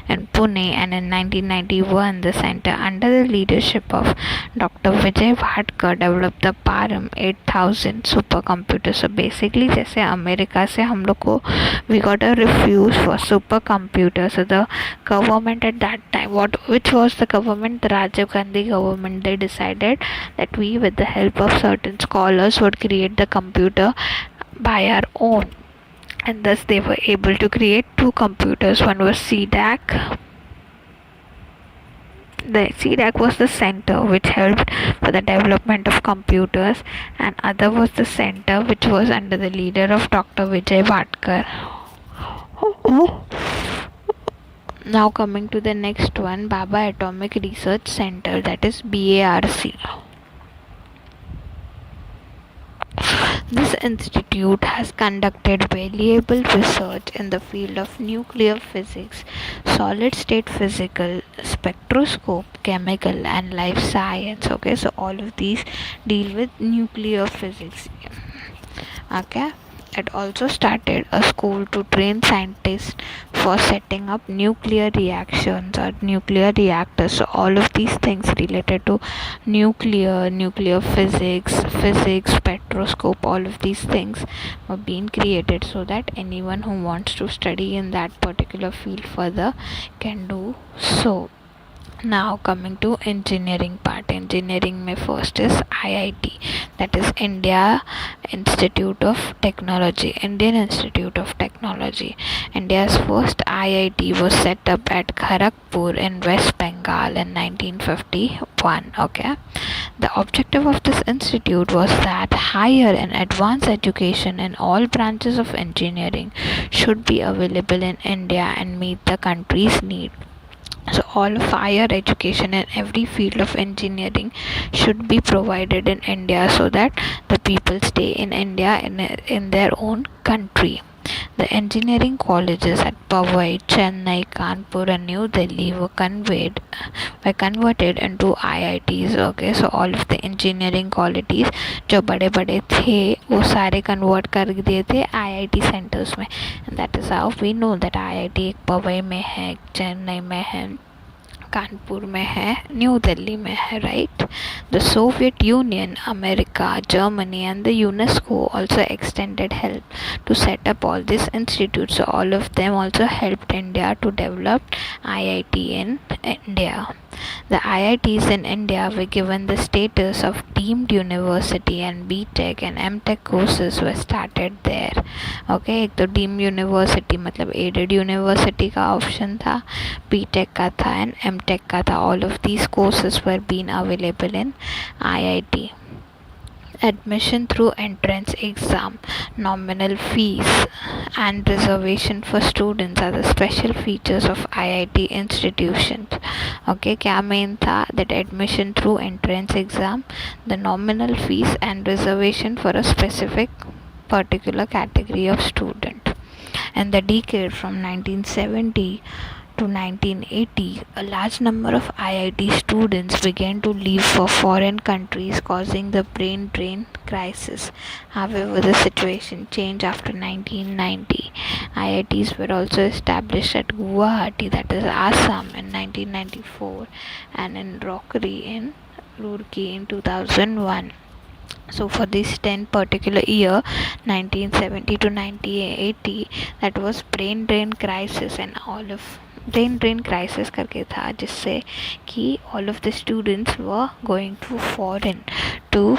in Pune, and in 1991, the center under the leadership of Dr. Vijay Bhatkar developed the Param 8000 supercomputer. So basically जैसे America से हम लोग को we got a refuse for supercomputer. So the government at that time, which was the government, the Rajiv Gandhi government, they decided that we, with the help of certain scholars, would create the computer by our own, and thus they were able to create 2 computers. One was CDAC. The CDAC was the center which helped for the development of computers, and other was the center which was under the leader of Dr. Vijay Bhatkar. Now coming to the next one, Baba Atomic Research Center, that is BARC. This institute has conducted valuable research in the field of nuclear physics, solid-state physical, spectroscope, chemical, and life science. Okay, so all of these deal with nuclear physics. Okay, It also started a school to train scientists for setting up nuclear reactions or nuclear reactors. So all of these things related to nuclear physics, spectroscope, all of these things were being created so that anyone who wants to study in that particular field further can do so. Now coming to engineering part. Engineering mein first is IIT, that is Indian Institute of Technology. India's first IIT was set up at Kharagpur in West Bengal in 1951. Okay, the objective of this institute was that higher and advanced education in all branches of engineering should be available in India and meet the country's need. So all of higher education in every field of engineering should be provided in India so that the people stay in India in their own country. The engineering colleges at Powai, Chennai, Kanpur and New Delhi were converted into IITs. Okay, so all of the engineering colleges जो बड़े बड़े थे वो सारे convert कर दिए थे IIT centers में. And that is how we know that IIT एक पवई में है, चेन्नई में है, कानपुर में है, न्यू दिल्ली में है, right? The Soviet Union, America, Germany and the UNESCO also extended help to set up all these institutes. So all of them also helped India to develop IIT in India. The IITs in India were given the status of deemed university and BTech and MTech courses were started there. Okay, एक तो deemed university मतलब aided university का option था, BTech का था and MTech का था. All of these courses were being available in IIT. Admission through entrance exam, nominal fees and reservation for students are the special features of IIT institutions. Okay, क्या main था? That admission through entrance exam, the nominal fees and reservation for a specific particular category of student. And the decade from 1970 to 1980, a large number of IIT students began to leave for foreign countries, causing the brain drain crisis. However, the situation changed after 1990. IITs were also established at Guwahati, that is Assam, in 1994 and in Roorkee in 2001. So for this 10 particular year 1970 to 1980, that was brain drain crisis and all of brain drain crisis करके था जिससे कि all of the students were going to foreign to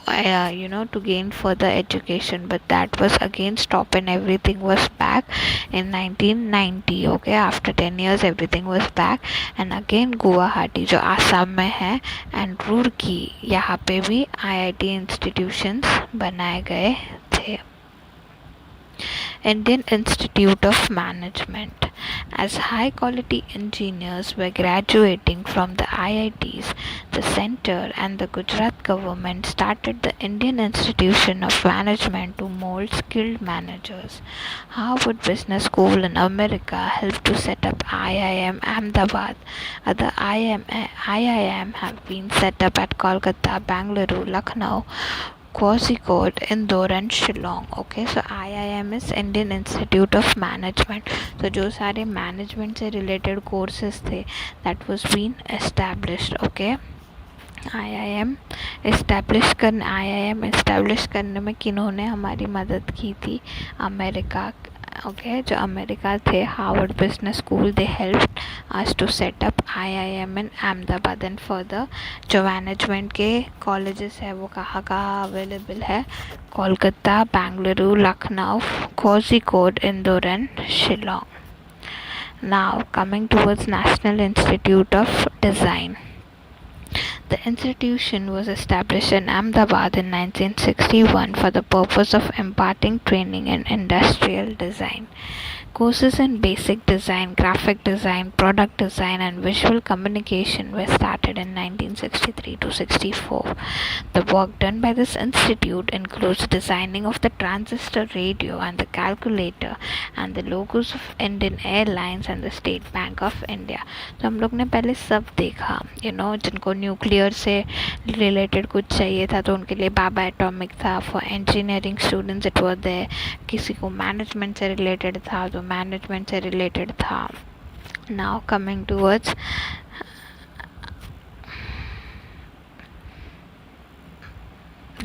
to gain further education, but that was again stopped and everything was back in 1990. Okay, after 10 years everything was back and again Guwahati जो आसाम में है and Roorkee यहाँ पे भी IIT institutions बनाए गए थे. Indian Institute of Management. As high quality engineers were graduating from the IITs, the center and the Gujarat government started the Indian Institute of Management to mold skilled managers. Harvard Business School in America helped to set up IIM Ahmedabad. Other IIM have been set up at Kolkata, Bangalore, Lucknow, Kozhikode, Indore and Shillong. Okay, so IIM is Indian Institute of Management. So जो सारे management से related courses थे that was being established. Okay, IIM establish करने में किन्होंने हमारी मदद की थी? अमेरिका. Okay, जो अमेरिका थे Harvard business school they help us to set up IIM in Ahmedabad and further जो मैनेजमेंट के कॉलेजेस है वो कहाँ अवेलेबल है? Kolkata, Bengaluru, Lucknow, Kozhikode, Indore and Shillong. Now coming towards National Institute of Design. The institution was established in Ahmedabad in 1961 for the purpose of imparting training in industrial design. Courses in basic design, graphic design, product design, and visual communication were started in 1963 to 64. The work done by this institute includes designing of the transistor radio and the calculator and the logos of Indian Airlines and the State Bank of India. तो हम लोग ने पहले सब देखा, जिनको nuclear से related कुछ चाहिए था तो उनके लिए बाबा एटॉमिक था. For engineering students it was there. किसी को मैनेजमेंट से रिलेटेड था तो मैनेजमेंट से रिलेटेड था. नाउ कमिंग टूवर्ड्स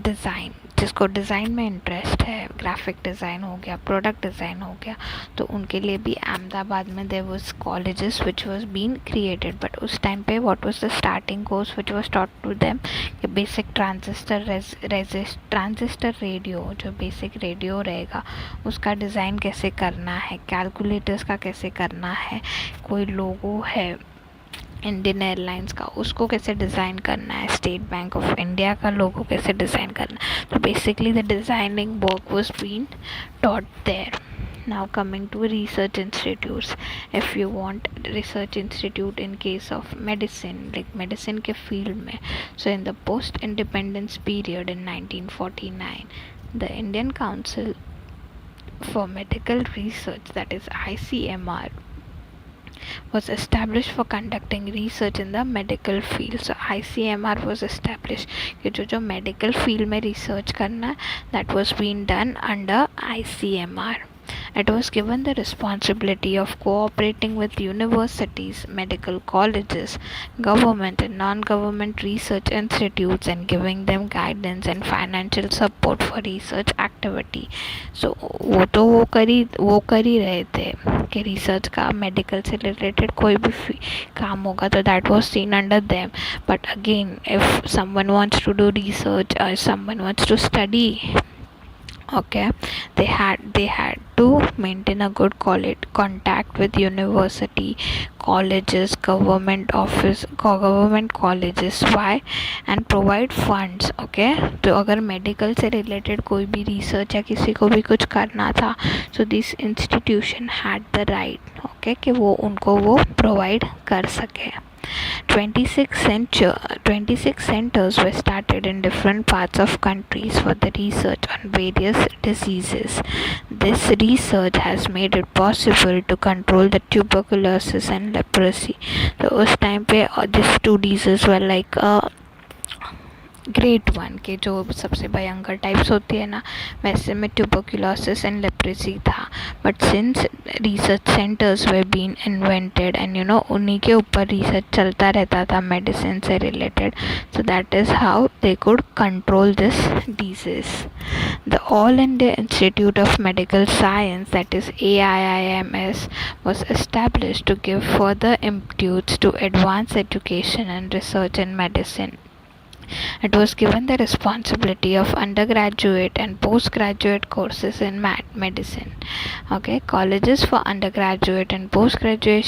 डिज़ाइन, जिसको डिज़ाइन में इंटरेस्ट है, ग्राफिक डिज़ाइन हो गया, प्रोडक्ट डिज़ाइन हो गया, तो उनके लिए भी अहमदाबाद में there was colleges which was been created. But उस टाइम पे what was the starting course which was taught to them कि बेसिक ट्रांजिस्टर रेडियो, जो बेसिक रेडियो रहेगा उसका डिज़ाइन कैसे करना है, कैलकुलेटर्स का कैसे करना है, कोई लोगो है इंडियन एयरलाइंस का उसको कैसे डिज़ाइन करना है, स्टेट बैंक ऑफ इंडिया का लोगो कैसे डिज़ाइन करना है. तो basically the designing work was been taught there. Now coming to research institutes, if you want research institute in case of medicine, like medicine के field में, so in the post independence period in 1949, the Indian Council for Medical Research, that is ICMR, was established for conducting research in the medical field. So ICMR was established कि जो medical field में research करना, that was being done under ICMR. It was given the responsibility of cooperating with universities, medical colleges, government and non-government research institutes and giving them guidance and financial support for research activity. So वो कर ही रहे थे कि research का medical से related कोई भी काम होगा तो that was seen under them. But again, if someone wants to do research or someone wants to study, okay, they had to maintain a good contact with university, colleges, government colleges. Why? And provide funds. Okay, तो अगर medical से related कोई भी research या किसी को भी कुछ करना था, so this institution had the right, okay, कि वो उनको वो प्रोवाइड कर सके. 26 centers were started in different parts of countries for the research on various diseases. This research has made it possible to control the tuberculosis and leprosy. So उस time पे these two diseases were like great 1 के जो सबसे भयंकर types होती है ना, वैसे में ट्यूबरक्यूलोसिस एंड लेप्रेसी था. But since research centres we been invented and उन्हीं के ऊपर रिसर्च चलता रहता था मेडिसिन से related, so that is how they could control this disease. The all India institute of medical science, that is AIIMS, was established to give further impetus to advanced education and research in medicine. It was given the responsibility of undergraduate and postgraduate courses in medicine. Okay, colleges for undergraduate and postgraduate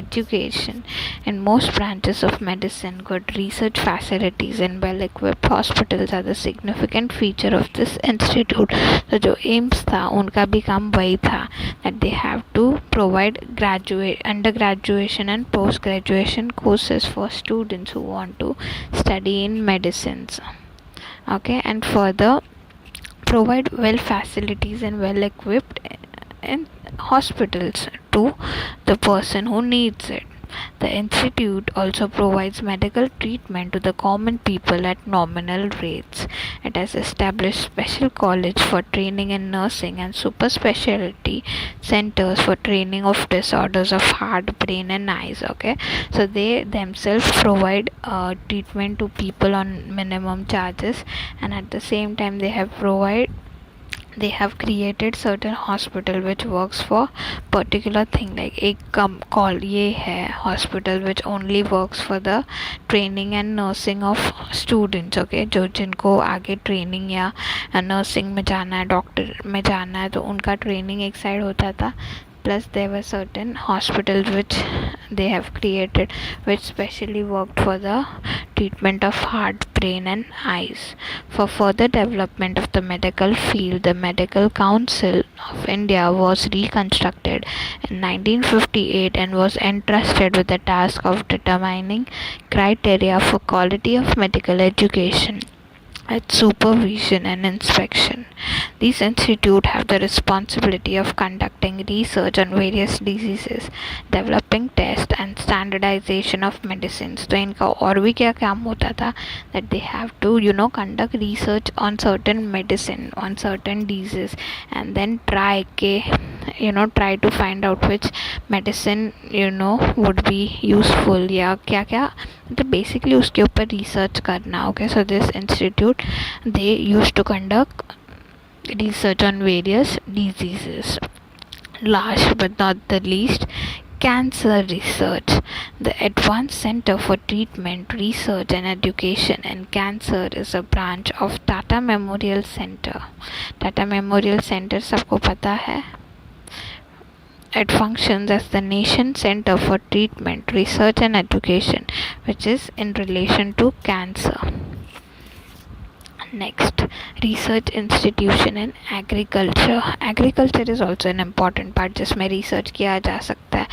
education in most branches of medicine. Good research facilities and well-equipped hospitals are the significant feature of this institute. So जो aims था उनका भी काम वही था, that they have to provide undergraduation and post-graduation courses for students who want to study in medicines. Okay, and further provide well facilities and well equipped in hospitals to the person who needs it. The institute also provides medical treatment to the common people at nominal rates. It has established special college for training in nursing and super specialty centers for training of disorders of heart, brain and eyes. Okay, so they themselves provide treatment to people on minimum charges, and at the same time they have created certain hospital which works for particular thing. Like एक call ये है hospital which only works for the training and nursing of students. Okay, जो जिनको आगे training या nursing में जाना है, डॉक्टर में जाना है, तो उनका training एक साइड होता था. plus there were certain hospitals which they have created which specially worked for the treatment of heart, brain and eyes. For further development of the medical field, the Medical Council of India was reconstructed in 1958 and was entrusted with the task of determining criteria for quality of medical education, its supervision and inspection. These institutes have the responsibility of conducting research on various diseases, developing tests and standardization of medicines. तो इनका और भी क्या काम होता था, that they have to conduct research on certain medicine, on certain disease, and then try to find out which medicine would be useful या क्या क्या मतलब बेसिकली उसके ऊपर रिसर्च करना. Okay, so this institute they used to conduct research on various diseases. Last but not the least, cancer research. The Advanced Center for Treatment, Research and Education in Cancer is a branch of Tata Memorial Center. Tata Memorial Center सबको पता है. It functions as the nation's center for treatment, research and education, which is in relation to cancer. Next, research institution in agriculture. Agriculture is also an important part जिसमें research किया जा सकता है,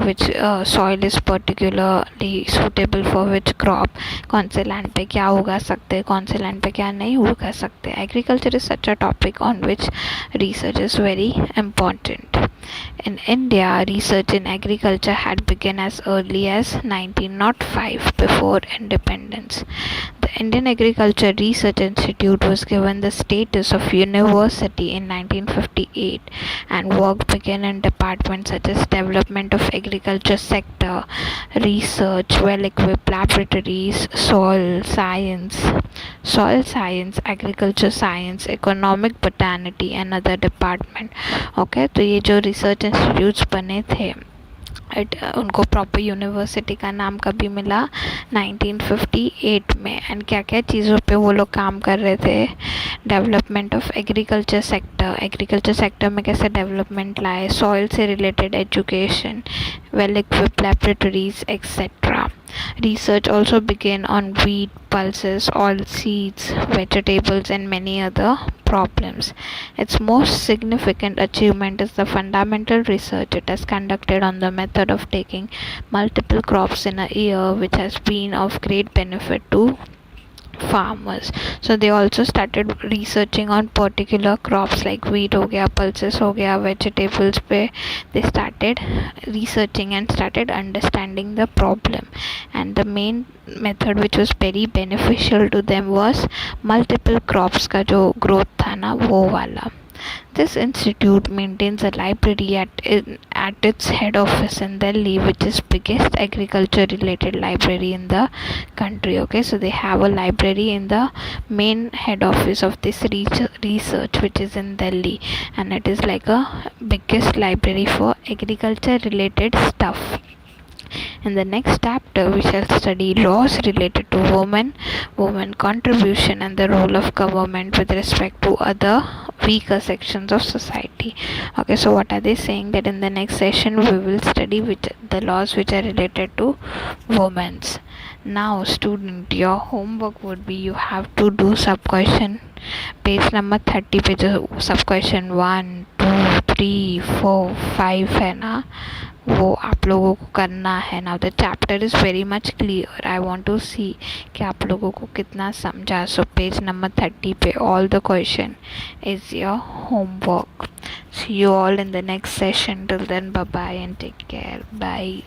which soil is particularly suitable for which crop, कौन से land पे क्या उगा सकते हैं, कौन से land पे क्या नहीं उगा सकते. Agriculture is such a topic on which research is very important. In India, research in agriculture had begun as early as 1905, before independence. The Indian Agriculture Research Institute was given the status of university in 1958, and work began in departments such as development of agriculture sector, research, well-equipped laboratories, soil science, agriculture science, economic botany and other department. Okay, तो ये जो research institutes बने थे उनको proper university का नाम कभी मिला 1958 में. एंड क्या क्या चीज़ों पे वो लोग काम कर रहे थे, डेवलपमेंट ऑफ एग्रीकल्चर सेक्टर में कैसे डेवलपमेंट लाए, सॉइल से related education, well equipped laboratories etc. Research also began on wheat, pulses, oil seeds, vegetables and many other problems. Its most significant achievement is the fundamental research it has conducted on the method of taking multiple crops in a year, which has been of great benefit to farmers. So they also started researching on particular crops like wheat हो गया, pulses हो गया, vegetables पे they started researching and started understanding the problem. And the main method which was very beneficial to them was multiple crops का जो growth था ना वो वाला. This institute maintains a library at its head office in Delhi, which is biggest agriculture related library in the country. Okay, so they have a library in the main head office of this research which is in Delhi, and it is like a biggest library for agriculture related stuff. In the next chapter, we shall study laws related to women contribution and the role of government with respect to other weaker sections of society. Okay, so what are they saying? That in the next session we will study the laws which are related to women's. Now student, your homework would be you have to do sub question page number 30 पे जो सब question 1 2 3 4 5 है ना वो आप लोगों को करना है. Now the chapter is very much clear. I want to see कि आप लोगों को कितना समझा. सो पेज नंबर 30 पे all the question is your homework. See you all in the next session. Till then bye bye and take care. Bye.